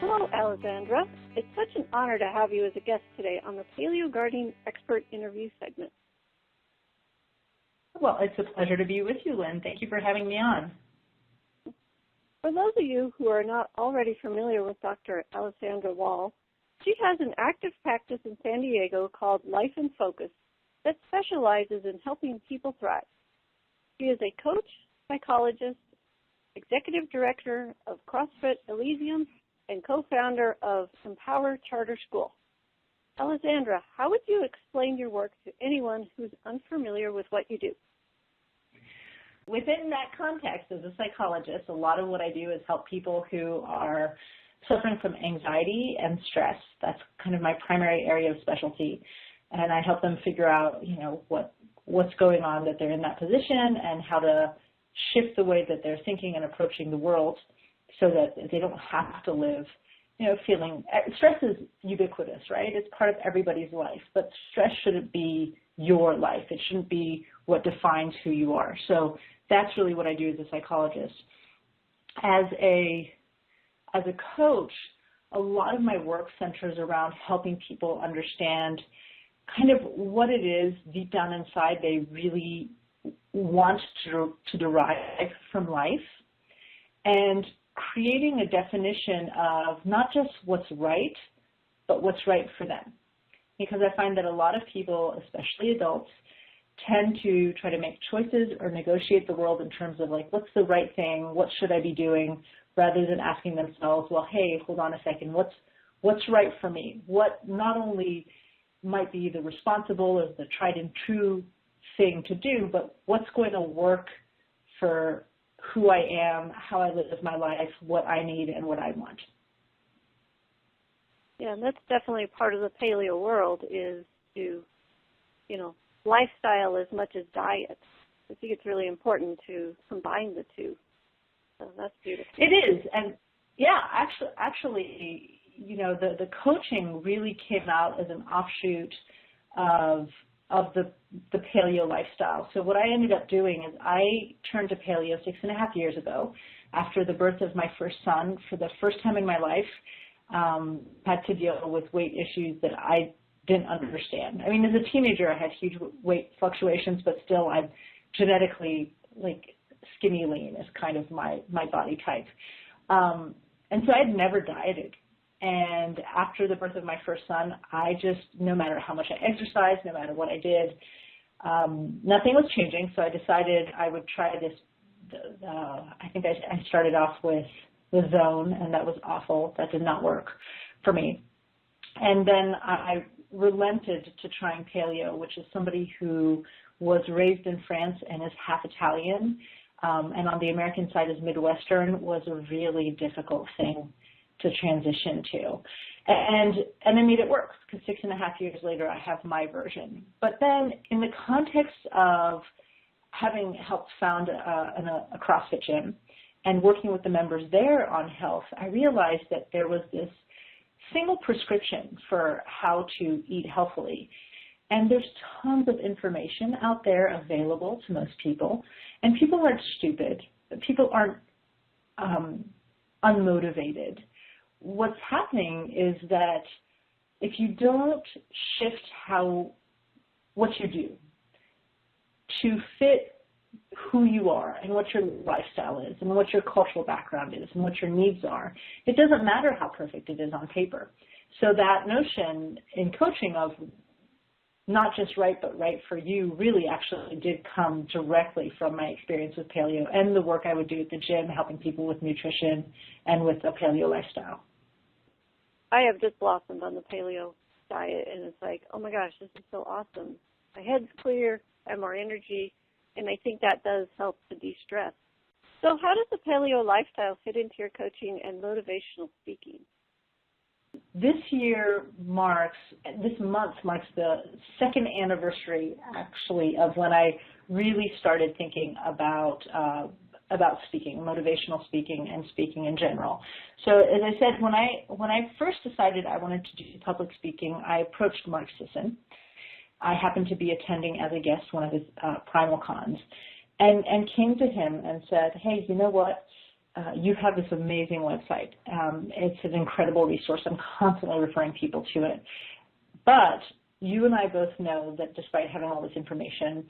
Hello, Alessandra. It's such an honor to have you as a guest today on the Paleo Garden Expert Interview segment. Well, it's a pleasure to be with you, Lynn. Thank you for having me on. For those of you who are not already familiar with Dr. Alessandra Wall, she has an active practice in San Diego called Life in Focus that specializes in helping people thrive. She is a coach, psychologist, executive director of CrossFit Elysium, and co-founder of Empower Charter School. Alessandra, how would you explain your work to anyone who's unfamiliar with what you do? Within that context, as a psychologist, a lot of what I do is help people who are suffering from anxiety and stress. That's kind of my primary area of specialty. And I help them figure out, what's going on that they're in that position and how to shift the way that they're thinking and approaching the world so that they don't have to live, feeling, stress is ubiquitous, right? It's part of everybody's life, but stress shouldn't be your life. It shouldn't be what defines who you are. So that's really what I do as a psychologist. As a coach, a lot of my work centers around helping people understand kind of what it is deep down inside they really want to derive from life, and creating a definition of not just what's right, but what's right for them. Because I find that a lot of people, especially adults, tend to try to make choices or negotiate the world in terms of what's the right thing, what should I be doing, rather than asking themselves, well, hey, hold on a second, what's right for me? What not only might be the responsible or the tried and true thing to do, but what's going to work for who I am, how I live my life, what I need, and what I want. Yeah, and that's definitely part of the paleo world is to, lifestyle as much as diet. I think it's really important to combine the two. So that's beautiful. It is, and yeah, actually, the coaching really came out as an offshoot of the paleo lifestyle. So what I ended up doing is I turned to paleo 6.5 years ago after the birth of my first son. For the first time in my life, had to deal with weight issues that I didn't understand. I mean, as a teenager, I had huge weight fluctuations, but still I'm genetically skinny lean is kind of my body type. And so I had never dieted. And after the birth of my first son, I just, no matter how much I exercised, no matter what I did, nothing was changing. So I decided I would try this. I think I started off with the Zone, and that was awful. That did not work for me. And then I relented to trying paleo, which is somebody who was raised in France and is half Italian, and on the American side is Midwestern, was a really difficult thing to transition to. And I made it work, because 6.5 years later I have my version. But then in the context of having helped found a CrossFit gym and working with the members there on health, I realized that there was this single prescription for how to eat healthily. And there's tons of information out there available to most people. And people aren't stupid. People aren't unmotivated. What's happening is that if you don't shift what you do to fit who you are and what your lifestyle is and what your cultural background is and what your needs are, it doesn't matter how perfect it is on paper. So that notion in coaching of not just right but right for you really actually did come directly from my experience with paleo and the work I would do at the gym helping people with nutrition and with a paleo lifestyle. I have just blossomed on the paleo diet, and it's like, oh my gosh, this is so awesome. My head's clear, I have more energy, and I think that does help to de-stress. So how does the paleo lifestyle fit into your coaching and motivational speaking? This month marks the second anniversary, actually, of when I really started thinking about speaking, motivational speaking, and speaking in general. So as I said, when I first decided I wanted to do public speaking, I approached Mark Sisson. I happened to be attending as a guest one of his Primal Cons, and came to him and said, hey, you know what? you have this amazing website. It's an incredible resource. I'm constantly referring people to it. But you and I both know that despite having all this information,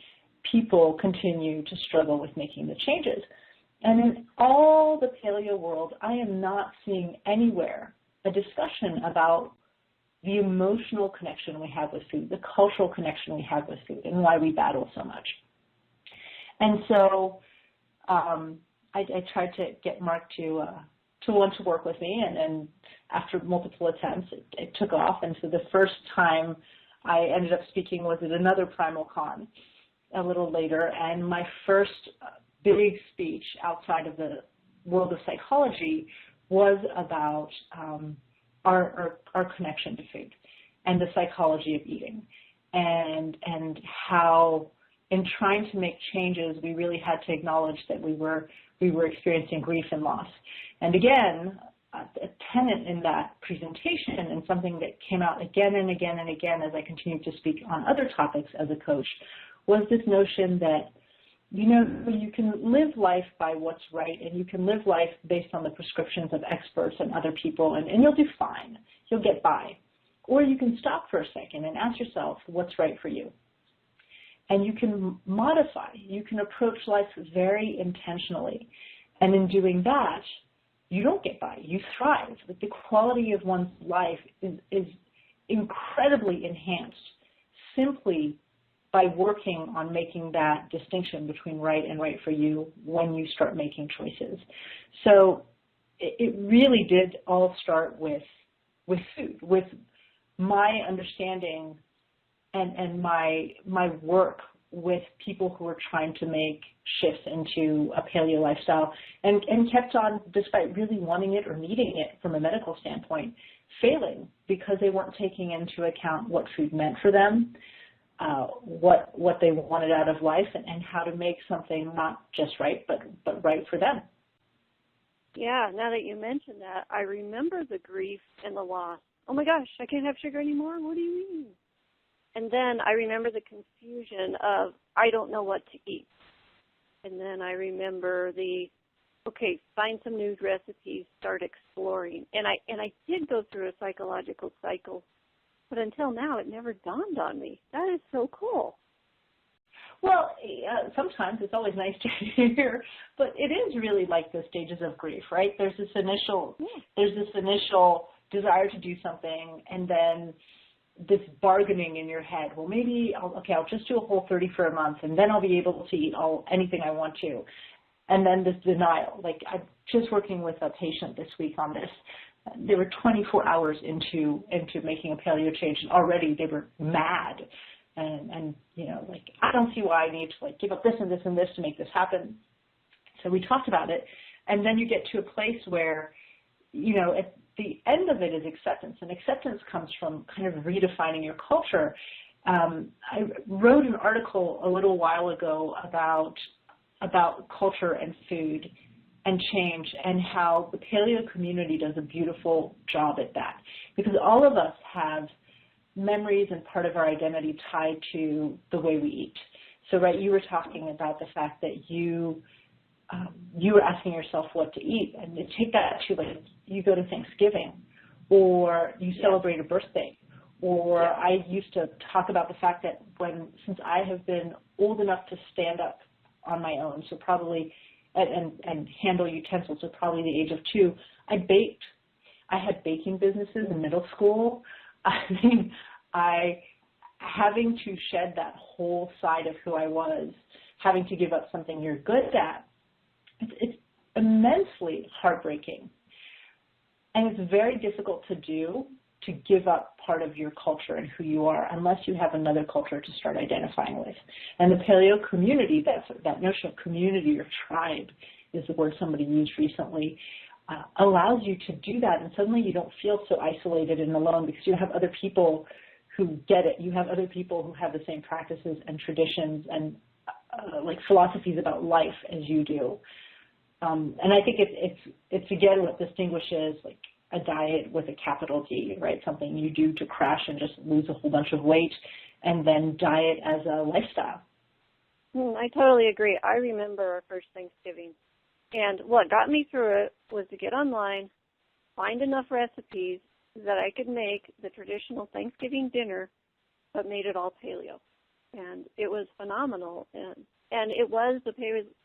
people continue to struggle with making the changes. And in all the paleo world, I am not seeing anywhere a discussion about the emotional connection we have with food, the cultural connection we have with food, and why we battle so much. And so I tried to get Mark to want to work with me, and after multiple attempts, it took off. And so the first time I ended up speaking was at another Primal Con a little later, and my first big speech outside of the world of psychology was about our connection to food and the psychology of eating, and how in trying to make changes, we really had to acknowledge that we were experiencing grief and loss. And again, a tenet in that presentation, and something that came out again and again and again as I continued to speak on other topics as a coach, was this notion that, you know, you can live life by what's right, and you can live life based on the prescriptions of experts and other people, and you'll do fine. You'll get by. Or you can stop for a second and ask yourself what's right for you. And you can modify. You can approach life very intentionally. And in doing that, you don't get by. You thrive. The quality of one's life is incredibly enhanced simply by working on making that distinction between right and right for you when you start making choices. So it really did all start with food, with my understanding and my work with people who are trying to make shifts into a paleo lifestyle, and kept on, despite really wanting it or needing it from a medical standpoint, failing because they weren't taking into account what food meant for them, what they wanted out of life, and how to make something not just right, but right for them. Yeah, now that you mention that, I remember the grief and the loss. Oh my gosh, I can't have sugar anymore? What do you mean? And then I remember the confusion of, I don't know what to eat. And then I remember okay, find some new recipes, start exploring. And I did go through a psychological cycle, but until now it never dawned on me. That is so cool. Well, sometimes it's always nice to hear, but it is really like the stages of grief, right? There's this initial desire to do something, and then this bargaining in your head. Well, maybe I'll just do a Whole30 for a month, and then I'll be able to eat anything I want to. And then this denial. Like, I'm just working with a patient this week on this. They were 24 hours into making a paleo change, and already they were mad. And you know, like, I don't see why I need to give up this and this and this to make this happen. So we talked about it, and then you get to a place where, you know, at the end of it is acceptance, and acceptance comes from kind of redefining your culture. I wrote an article a little while ago about culture and food and change, and how the paleo community does a beautiful job at that, because all of us have memories and part of our identity tied to the way we eat. So, right, you were talking about the fact that you were asking yourself what to eat, and you take that to, like, you go to Thanksgiving, or you celebrate a birthday, or I used to talk about the fact that since I have been old enough to stand up on my own, so probably, and handle utensils, so probably the age of 2, I baked. I had baking businesses in middle school. I mean, having to shed that whole side of who I was, having to give up something you're good at, it's immensely heartbreaking. And it's very difficult to do, to give up part of your culture and who you are, unless you have another culture to start identifying with. And the paleo community, that notion of community or tribe is the word somebody used recently, allows you to do that, and suddenly you don't feel so isolated and alone, because you have other people who get it. You have other people who have the same practices and traditions and like philosophies about life as you do. And I think it's again what distinguishes like a diet with a capital D, right? Something you do to crash and just lose a whole bunch of weight, and then diet as a lifestyle. I totally agree. I remember our first Thanksgiving. And what got me through it was to get online, find enough recipes that I could make the traditional Thanksgiving dinner, but made it all paleo. And it was phenomenal. And it was the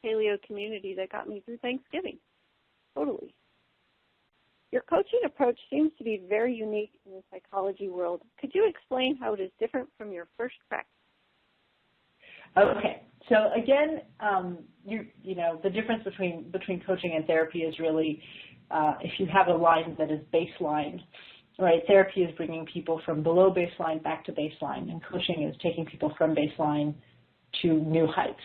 paleo community that got me through Thanksgiving. Totally. Your coaching approach seems to be very unique in the psychology world. Could you explain how it is different from your first practice? Okay. So again, you know, the difference between coaching and therapy is really if you have a line that is baseline, right? Therapy is bringing people from below baseline back to baseline, and coaching is taking people from baseline to new heights.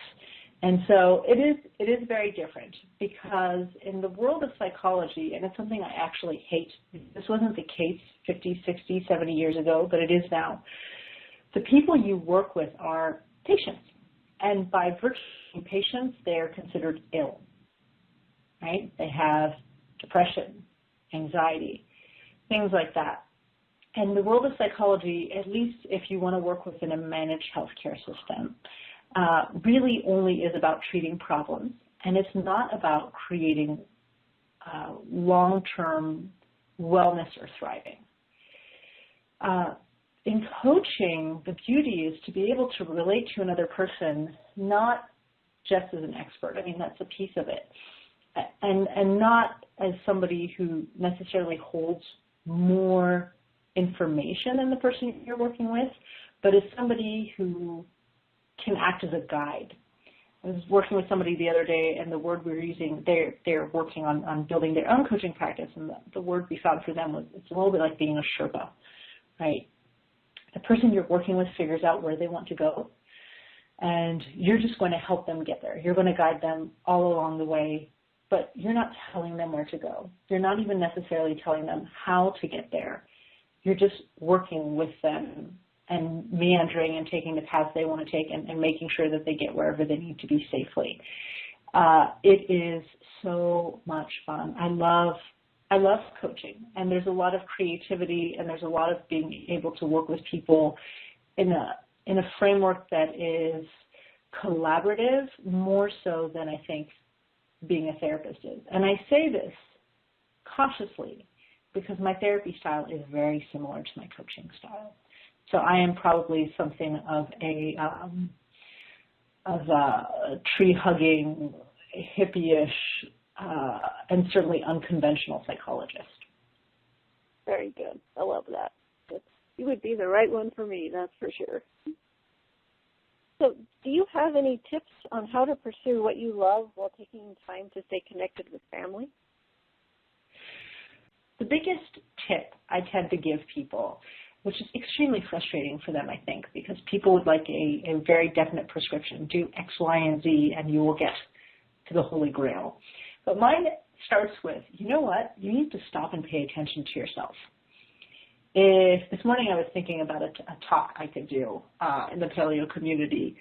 And so it is very different, because in the world of psychology, and it's something I actually hate, this wasn't the case 50, 60, 70 years ago, but it is now. The people you work with are patients. And by virtue of patients, they're considered ill, right? They have depression, anxiety, things like that. And the world of psychology, at least if you want to work within a managed healthcare system, really only is about treating problems, and it's not about creating long-term wellness or thriving. In coaching, the beauty is to be able to relate to another person, not just as an expert. I mean, that's a piece of it. And not as somebody who necessarily holds more information than the person you're working with, but as somebody who can act as a guide. I was working with somebody the other day, and the word we were using, they're working on building their own coaching practice, and the word we found for them was, it's a little bit like being a Sherpa, right? The person you're working with figures out where they want to go, and you're just going to help them get there. You're going to guide them all along the way, but you're not telling them where to go. You're not even necessarily telling them how to get there. You're just working with them and meandering and taking the paths they want to take, and making sure that they get wherever they need to be safely. It is so much fun. I love coaching, and there's a lot of creativity, and there's a lot of being able to work with people in a framework that is collaborative, more so than I think being a therapist is. And I say this cautiously because my therapy style is very similar to my coaching style. So I am probably something of a tree-hugging, hippie-ish, and certainly unconventional psychologist. Very good. I love that. You would be the right one for me, that's for sure. So do you have any tips on how to pursue what you love while taking time to stay connected with family? The biggest tip I tend to give people, which is extremely frustrating for them, I think, because people would like a very definite prescription. Do X, Y, and Z, and you will get to the Holy Grail. But mine starts with, you know what? You need to stop and pay attention to yourself. If this morning I was thinking about a talk I could do in the paleo community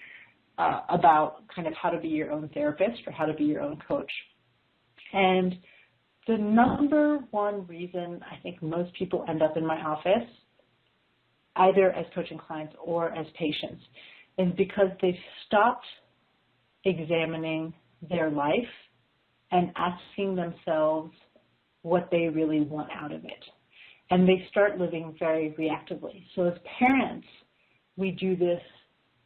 about kind of how to be your own therapist or how to be your own coach. And the number one reason I think most people end up in my office, either as coaching clients or as patients, is because they've stopped examining their life and asking themselves what they really want out of it. And they start living very reactively. So as parents, we do this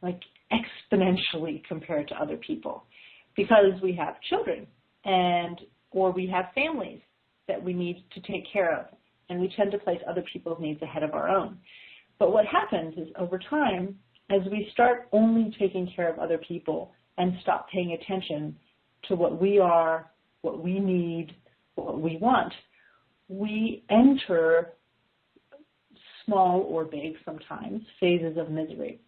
like exponentially compared to other people because we have children or we have families that we need to take care of, and we tend to place other people's needs ahead of our own. But what happens is over time, as we start only taking care of other people and stop paying attention to what we are, what we need, what we want, we enter small or big sometimes phases of misery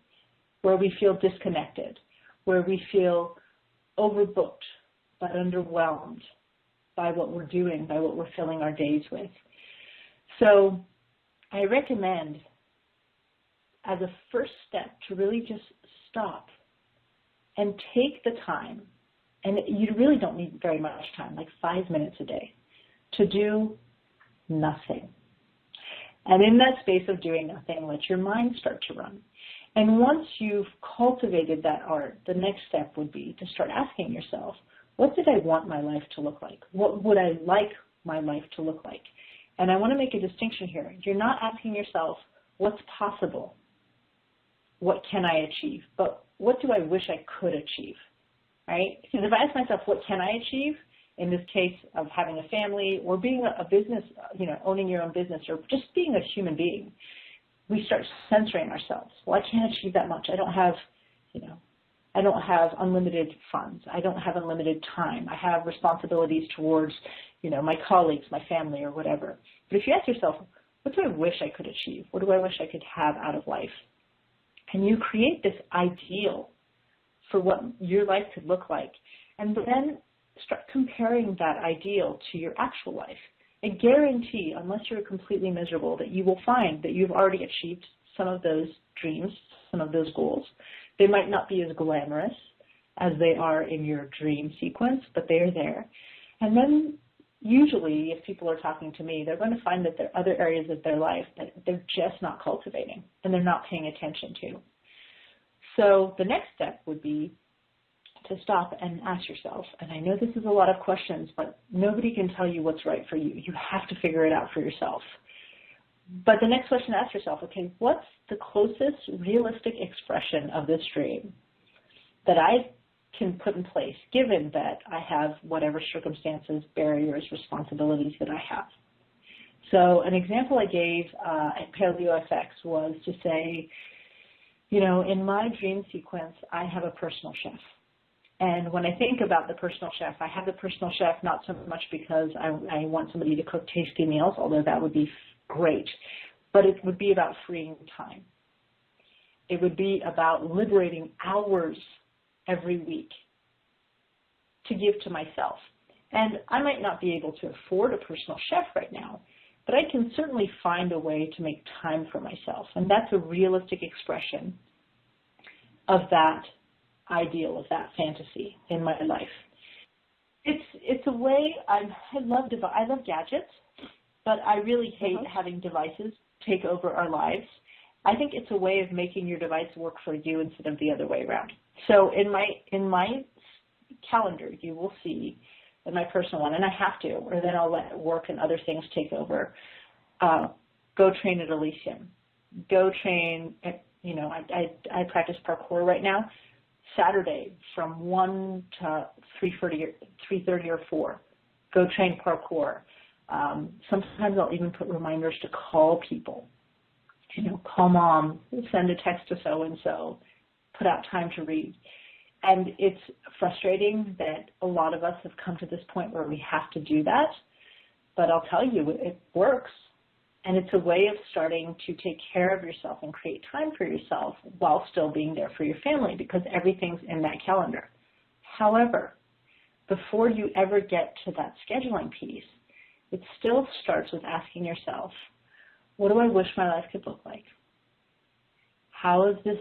where we feel disconnected, where we feel overbooked but underwhelmed by what we're doing, by what we're filling our days with. So I recommend as a first step to really just stop and take the time, and you really don't need very much time, like 5 minutes a day, to do nothing. And in that space of doing nothing, let your mind start to run. And once you've cultivated that art, the next step would be to start asking yourself, what did I want my life to look like? What would I like my life to look like? And I want to make a distinction here. You're not asking yourself, what's possible? What can I achieve? But what do I wish I could achieve, right? Because if I ask myself, what can I achieve? In this case of having a family or being a business, owning your own business or just being a human being, we start censoring ourselves. Well, I can't achieve that much. I don't have unlimited funds. I don't have unlimited time. I have responsibilities towards, my colleagues, my family, or whatever. But if you ask yourself, what do I wish I could achieve? What do I wish I could have out of life? And you create this ideal for what your life could look like. And then start comparing that ideal to your actual life. I guarantee, unless you're completely miserable, that you will find that you've already achieved some of those dreams, some of those goals. They might not be as glamorous as they are in your dream sequence, but they are there. And then usually, if people are talking to me, they're going to find that there are other areas of their life that they're just not cultivating and they're not paying attention to. So the next step would be to stop and ask yourself, and I know this is a lot of questions, but nobody can tell you what's right for you. You have to figure it out for yourself. But the next question, ask yourself, okay, what's the closest realistic expression of this dream that I can put in place, given that I have whatever circumstances, barriers, responsibilities that I have? So an example I gave at Paleo FX was to say, in my dream sequence, I have a personal chef. And when I think about the personal chef, I have the personal chef not so much because I want somebody to cook tasty meals, although that would be great, but it would be about freeing time. It would be about liberating hours every week to give to myself. And I might not be able to afford a personal chef right now, but I can certainly find a way to make time for myself. And that's a realistic expression of that ideal, of that fantasy in my life. It's a way, I love gadgets, but I really hate having devices take over our lives. I think it's a way of making your device work for you instead of the other way around. So in my calendar, you will see in my personal one, and I have to, or then I'll let work and other things take over. Go train at Elysium. Go train at, I practice parkour right now. Saturday from 1 to 3:30 or 4. Go train parkour. Sometimes I'll even put reminders to call people. Call mom, send a text to so-and-so, put out time to read. And it's frustrating that a lot of us have come to this point where we have to do that. But I'll tell you, it works. And it's a way of starting to take care of yourself and create time for yourself while still being there for your family, because everything's in that calendar. However, before you ever get to that scheduling piece, it still starts with asking yourself, what do I wish my life could look like? How is this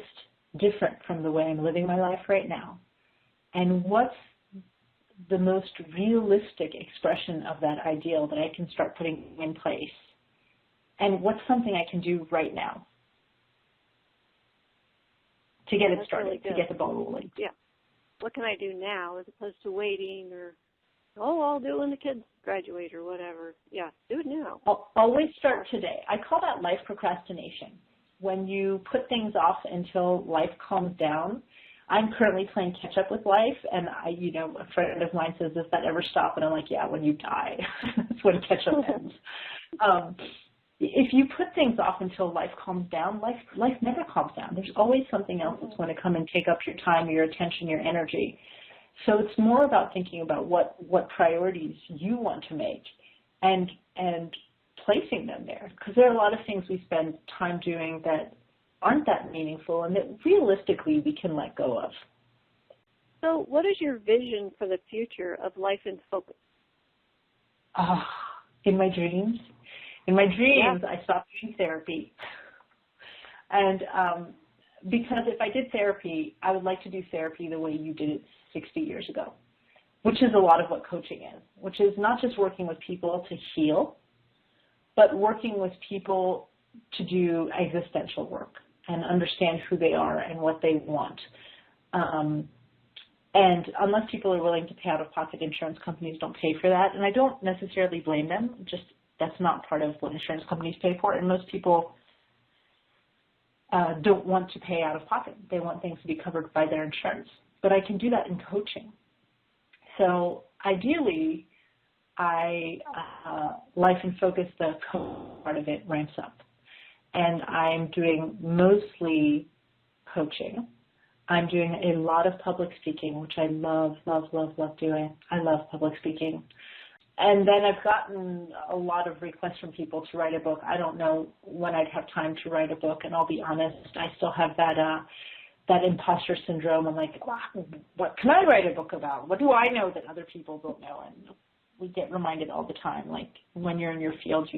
different from the way I'm living my life right now? And what's the most realistic expression of that ideal that I can start putting in place? And what's something I can do right now to get it started, really to get the ball rolling? Yeah. What can I do now as opposed to waiting or, I'll do it when the kids graduate or whatever. Yeah, do it now. I'll always start today. I call that life procrastination. When you put things off until life calms down. I'm currently playing catch up with life, and a friend of mine says, does that ever stop? And I'm like, yeah, when you die. That's when catch up ends. If you put things off until life calms down, life never calms down. There's always something else that's going to come and take up your time, your attention, your energy. So it's more about thinking about what priorities you want to make and placing them there. Because there are a lot of things we spend time doing that aren't that meaningful and that realistically we can let go of. So what is your vision for the future of life in focus? In my dreams? In my dreams, I stopped doing therapy. And because if I did therapy, I would like to do therapy the way you did it 60 years ago, which is a lot of what coaching is, which is not just working with people to heal, but working with people to do existential work and understand who they are and what they want. And unless people are willing to pay out of pocket, insurance companies don't pay for that. And I don't necessarily blame them. Just that's not part of what insurance companies pay for. And most people don't want to pay out of pocket. They want things to be covered by their insurance. But I can do that in coaching. So ideally, Life in Focus, the part of it ramps up. And I'm doing mostly coaching. I'm doing a lot of public speaking, which I love, love, love, love doing. I love public speaking. And then I've gotten a lot of requests from people to write a book. I don't know when I'd have time to write a book, and I'll be honest, I still have that imposter syndrome. I'm like, what can I write a book about? What do I know that other people don't know? And we get reminded all the time, like when you're in your field,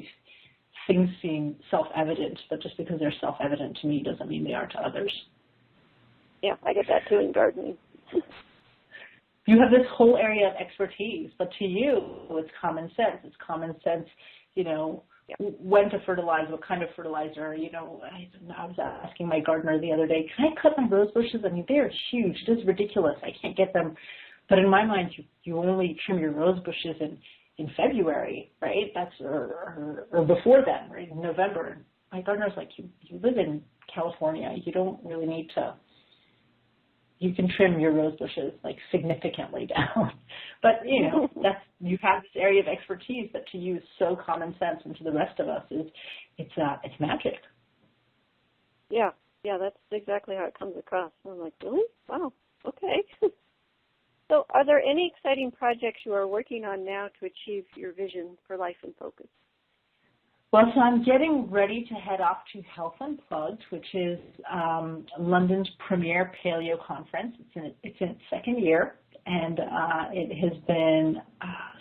things seem self-evident, but just because they're self-evident to me doesn't mean they are to others. Yeah, I get that too in gardening. You have this whole area of expertise, but to you, it's common sense. It's common sense, when to fertilize, what kind of fertilizer. I was asking my gardener the other day, can I cut my rose bushes? I mean, they're huge. It is ridiculous. I can't get them. But in my mind, you only trim your rose bushes in February, right? That's or before then, right? In November. My gardener's like, you live in California. You don't really need to. You can trim your rose bushes like significantly down. But, you have this area of expertise that to you is so common sense, and to the rest of us it's magic. Yeah, that's exactly how it comes across. I'm like, really? Wow, okay. So are there any exciting projects you are working on now to achieve your vision for Life in Focus? Well, so I'm getting ready to head off to Health Unplugged, which is London's premier paleo conference. It's in its second year, and it has been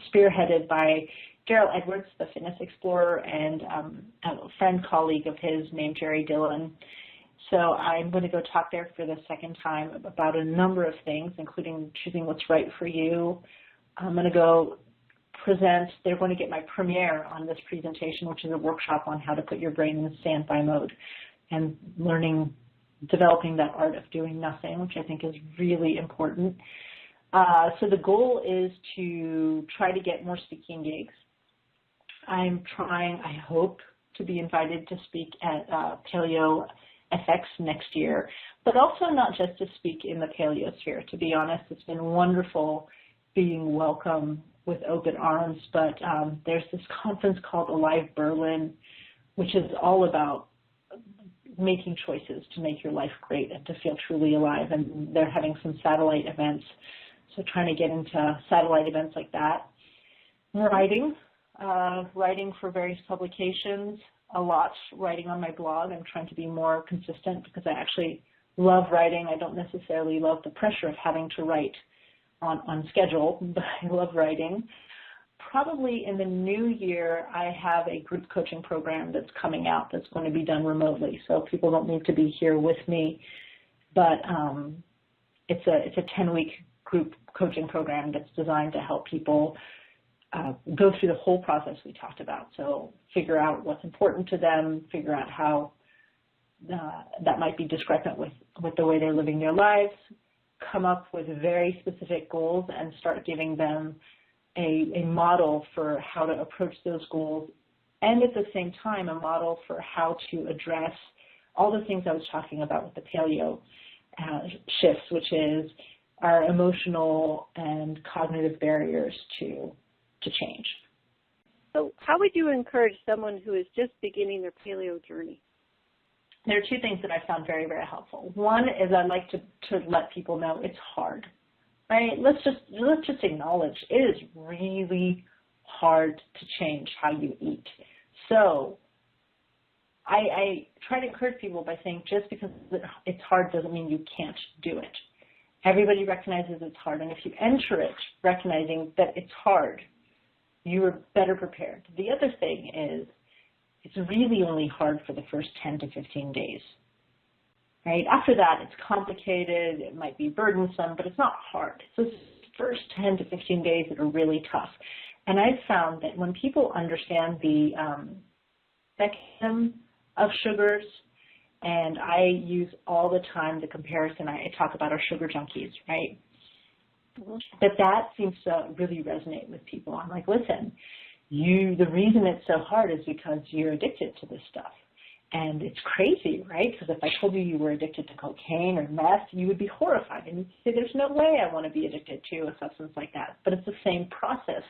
spearheaded by Daryl Edwards, the fitness explorer, and a friend colleague of his named Jerry Dillon. So I'm going to go talk there for the second time about a number of things, including choosing what's right for you. I'm going to go present. They're going to get my premiere on this presentation, which is a workshop on how to put your brain in standby mode and developing that art of doing nothing, which I think is really important. So the goal is to try to get more speaking gigs. I'm trying, I hope, to be invited to speak at Paleo FX next year, but also not just to speak in the paleo sphere. To be honest, it's been wonderful being welcome with open arms, but there's this conference called Alive Berlin, which is all about making choices to make your life great and to feel truly alive, and they're having some satellite events, so trying to get into satellite events like that. Writing for various publications, a lot writing on my blog. I'm trying to be more consistent because I actually love writing. I don't necessarily love the pressure of having to write on schedule, but I love writing. Probably in the new year, I have a group coaching program that's coming out that's going to be done remotely, so people don't need to be here with me. But it's a 10-week group coaching program that's designed to help people go through the whole process we talked about. So figure out what's important to them, figure out how that might be discrepant with the way they're living their lives, come up with very specific goals and start giving them a model for how to approach those goals, and at the same time a model for how to address all the things I was talking about with the paleo shifts, which is our emotional and cognitive barriers to change. So how would you encourage someone who is just beginning their paleo journey? There are two things that I found very, very helpful. One is I like to let people know it's hard, right? Let's just acknowledge it is really hard to change how you eat. So I try to encourage people by saying just because it's hard doesn't mean you can't do it. Everybody recognizes it's hard, and if you enter it recognizing that it's hard, you are better prepared. The other thing is it's really only hard for the first 10 to 15 days, right? After that, it's complicated, it might be burdensome, but it's not hard. So it's the first 10 to 15 days that are really tough. And I've found that when people understand the spectrum of sugars, and I use all the time the comparison, I talk about our sugar junkies, right? But that seems to really resonate with people. I'm like, listen, the reason it's so hard is because you're addicted to this stuff. And it's crazy, right? Because if I told you were addicted to cocaine or meth, you would be horrified. And you'd say, there's no way I want to be addicted to a substance like that. But it's the same process.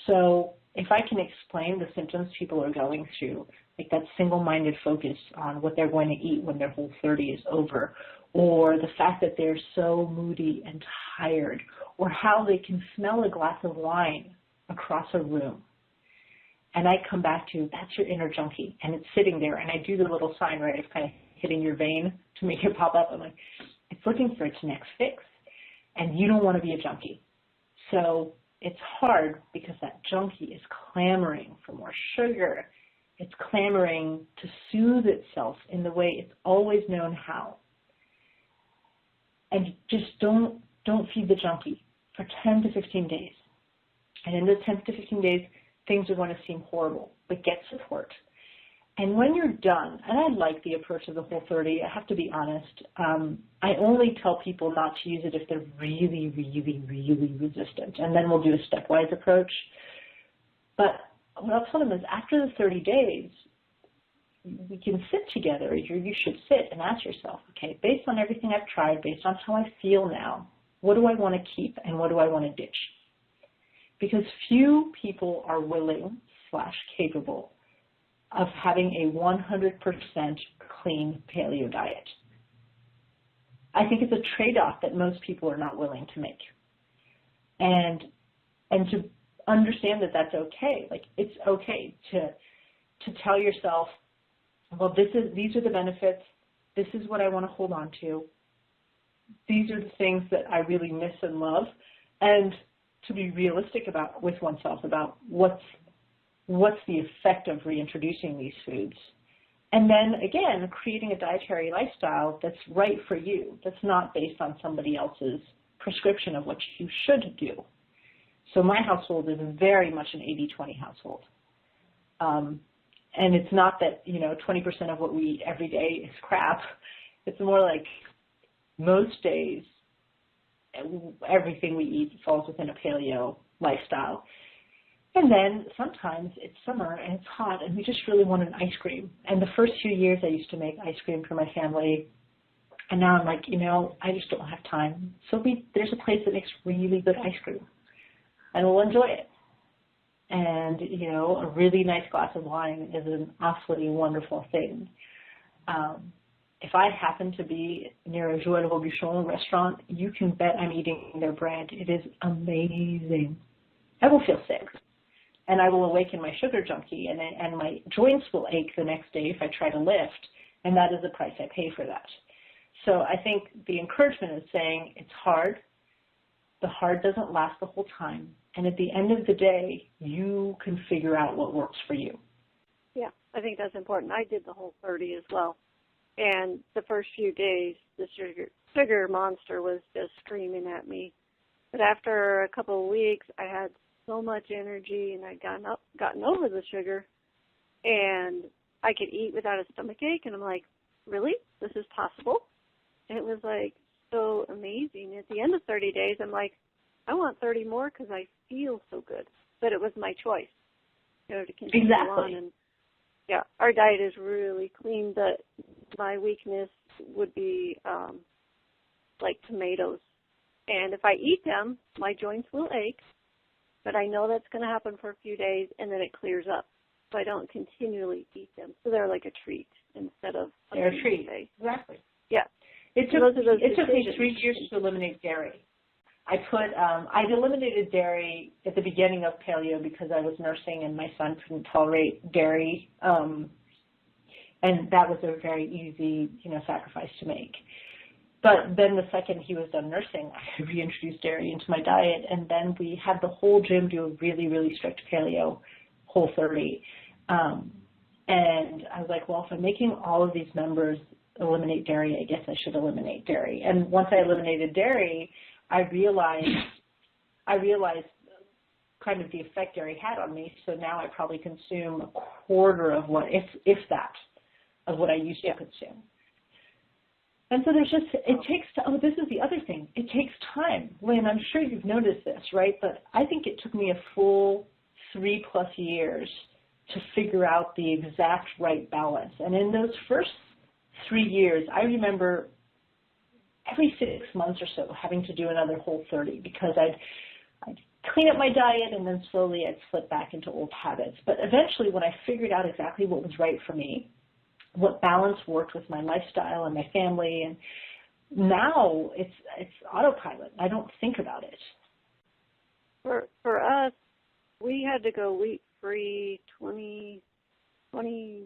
So if I can explain the symptoms people are going through, like that single-minded focus on what they're going to eat when their Whole30 is over, or the fact that they're so moody and tired, or how they can smell a glass of wine across a room. And I come back to, that's your inner junkie, and it's sitting there, and I do the little sign, right, of kind of hitting your vein to make it pop up. I'm like, it's looking for its next fix, and you don't want to be a junkie. So it's hard because that junkie is clamoring for more sugar. It's clamoring to soothe itself in the way it's always known how. And just don't feed the junkie for 10 to 15 days. And in those 10 to 15 days, things are going to seem horrible, but get support. And when you're done, and I like the approach of the Whole30, I have to be honest, I only tell people not to use it if they're really, really, really resistant. And then we'll do a stepwise approach. But what I'll tell them is after the 30 days, we can sit together, or you should sit and ask yourself, okay, based on everything I've tried, based on how I feel now, what do I want to keep and what do I want to ditch? Because few people are willing / capable of having a 100% clean paleo diet. I think it's a trade-off that most people are not willing to make. And to understand that that's okay. Like, it's okay to tell yourself, well, these are the benefits. This is what I want to hold on to. These are the things that I really miss and love. And to be realistic with oneself about what's the effect of reintroducing these foods. And then, again, creating a dietary lifestyle that's right for you, that's not based on somebody else's prescription of what you should do. So my household is very much an 80-20 household. And it's not that, 20% of what we eat every day is crap. It's more like most days, everything we eat falls within a paleo lifestyle. And then sometimes it's summer and it's hot and we just really want an ice cream. And the first few years I used to make ice cream for my family. And now I'm like, I just don't have time. So there's a place that makes really good ice cream. And we'll enjoy it. And, a really nice glass of wine is an awfully wonderful thing. If I happen to be near a Joël Robuchon restaurant, you can bet I'm eating their bread. It is amazing. I will feel sick. And I will awaken my sugar junkie, and my joints will ache the next day if I try to lift, and that is the price I pay for that. So I think the encouragement is saying it's hard. The hard doesn't last the whole time. And at the end of the day, you can figure out what works for you. Yeah, I think that's important. I did the Whole30 as well. And the first few days, the sugar monster was just screaming at me. But after a couple of weeks, I had so much energy, and I'd gotten over the sugar, and I could eat without a stomach ache. And I'm like, really? This is possible? And it was like so amazing. At the end of 30 days, I'm like, I want 30 more because I feel so good. But it was my choice, to continue on. And yeah, our diet is really clean. But my weakness would be like tomatoes. And if I eat them, my joints will ache. But I know that's going to happen for a few days, and then it clears up. So I don't continually eat them. So they're like a treat instead of they're a treat. Day. Exactly. Yeah. It took me 3 years to eliminate dairy. I'd eliminated dairy at the beginning of paleo because I was nursing and my son couldn't tolerate dairy. And that was a very easy, sacrifice to make. But then the second he was done nursing, I reintroduced dairy into my diet, and then we had the whole gym do a really, really strict paleo Whole30. And I was like, well, if I'm making all of these members eliminate dairy, I guess I should eliminate dairy. And once I eliminated dairy, I realized kind of the effect dairy had on me. So now I probably consume a quarter of what, if that, of what I used to consume. And so there's just, it takes, this is the other thing. It takes time. Lynn, I'm sure you've noticed this, right? But I think it took me a full 3+ years to figure out the exact right balance. And in those first 3 years, I remember every 6 months or so having to do another Whole30 because I'd clean up my diet and then slowly I'd slip back into old habits. But eventually when I figured out exactly what was right for me, what balance worked with my lifestyle and my family, and now it's autopilot. I don't think about it. For us, we had to go wheat-free 20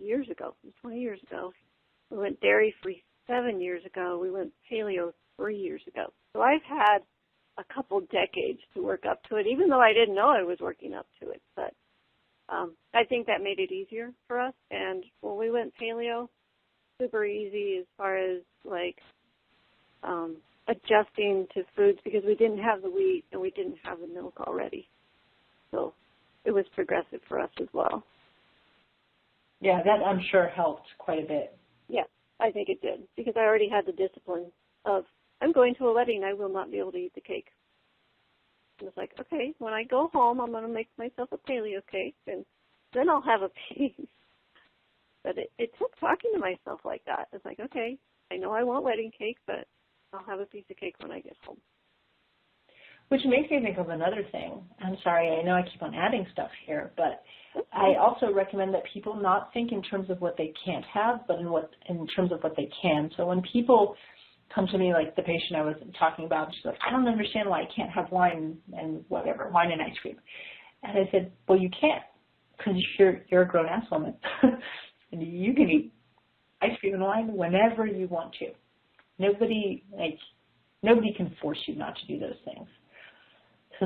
years ago. It was 20 years ago. We went dairy-free 7 years ago. We went paleo 3 years ago. So I've had a couple decades to work up to it, even though I didn't know I was working up to it. But I think that made it easier for us. And when we went paleo, super easy as far as like adjusting to foods because we didn't have the wheat and we didn't have the milk already. So it was progressive for us as well. Yeah, that I'm sure helped quite a bit. Yeah, I think it did because I already had the discipline of I'm going to a wedding, I will not be able to eat the cake. And it's like, okay, when I go home, I'm going to make myself a paleo cake, and then I'll have a piece. But it took talking to myself like that. It's like, okay, I know I want wedding cake, but I'll have a piece of cake when I get home. Which makes me think of another thing. I'm sorry, I know I keep on adding stuff here, but I also recommend that people not think in terms of what they can't have, but in terms of what they can. So when people come to me, like the patient I was talking about, she's like, I don't understand why I can't have wine and whatever, wine and ice cream. And I said, well, you can't because you're a grown-ass woman. And you can eat ice cream and wine whenever you want to. Nobody can force you not to do those things. So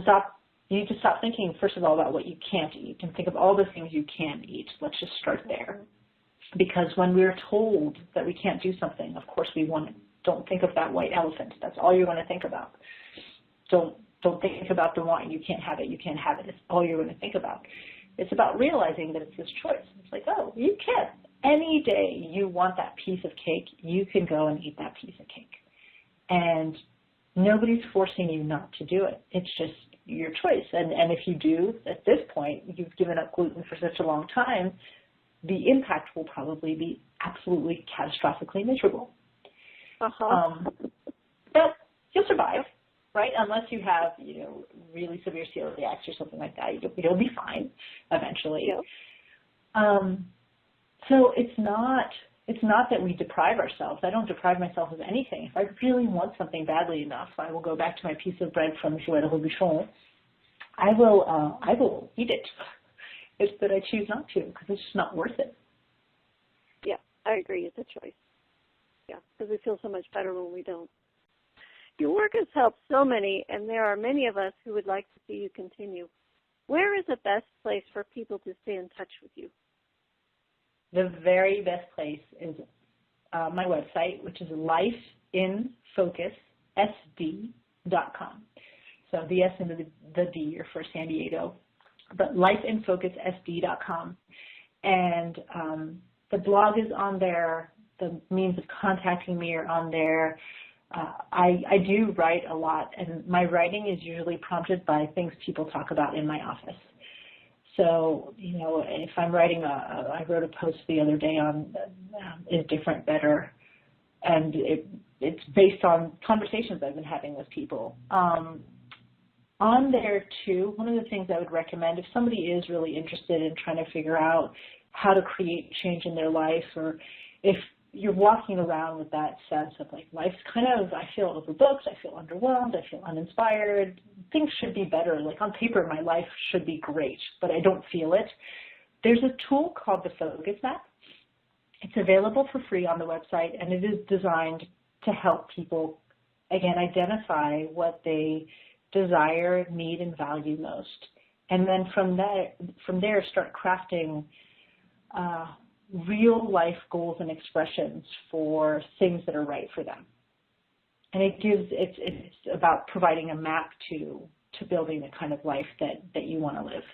you need to stop thinking, first of all, about what you can't eat and think of all the things you can eat. Let's just start there. Because when we're told that we can't do something, of course we want it. Don't think of that white elephant. That's all you're going to think about. Don't think about the wine. You can't have it. You can't have it. It's all you're going to think about. It's about realizing that it's this choice. It's like, oh, you can. Any day you want that piece of cake, you can go and eat that piece of cake. And nobody's forcing you not to do it. It's just your choice. And if you do, at this point, you've given up gluten for such a long time, the impact will probably be absolutely catastrophically miserable. But you'll survive, right? Unless you have, really severe celiac or something like that, you'll be fine eventually. Yeah. So it's not that we deprive ourselves. I don't deprive myself of anything. If I really want something badly enough, I will go back to my piece of bread from Joël Robuchon. I will eat it. It's that I choose not to because it's just not worth it. Yeah, I agree. It's a choice. Yeah, because we feel so much better when we don't. Your work has helped so many, and there are many of us who would like to see you continue. Where is the best place for people to stay in touch with you? The very best place is my website, which is lifeinfocussd.com. So the S and the D are for San Diego, but lifeinfocussd.com. And the blog is on there. The means of contacting me are on there. I do write a lot, and my writing is usually prompted by things people talk about in my office. So, if I'm writing I wrote a post the other day on is different, better, and it's based on conversations I've been having with people. On there, too, one of the things I would recommend, if somebody is really interested in trying to figure out how to create change in their life, or if you're walking around with that sense of like life's kind of, I feel overbooked, I feel underwhelmed, I feel uninspired, things should be better. Like on paper, my life should be great, but I don't feel it. There's a tool called the Focus Map. It's available for free on the website, and it is designed to help people, again, identify what they desire, need, and value most. And then from there start crafting real life goals and expressions for things that are right for them. And it's about providing a map to building the kind of life that you want to live.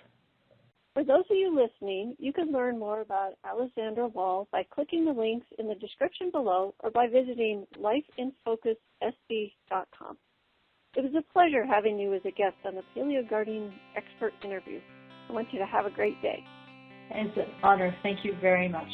For those of you listening, you can learn more about Alessandra Wall by clicking the links in the description below or by visiting lifeinfocussd.com. It was a pleasure having you as a guest on the Paleo Garden Expert Interview. I want you to have a great day. It's an honor. Thank you very much.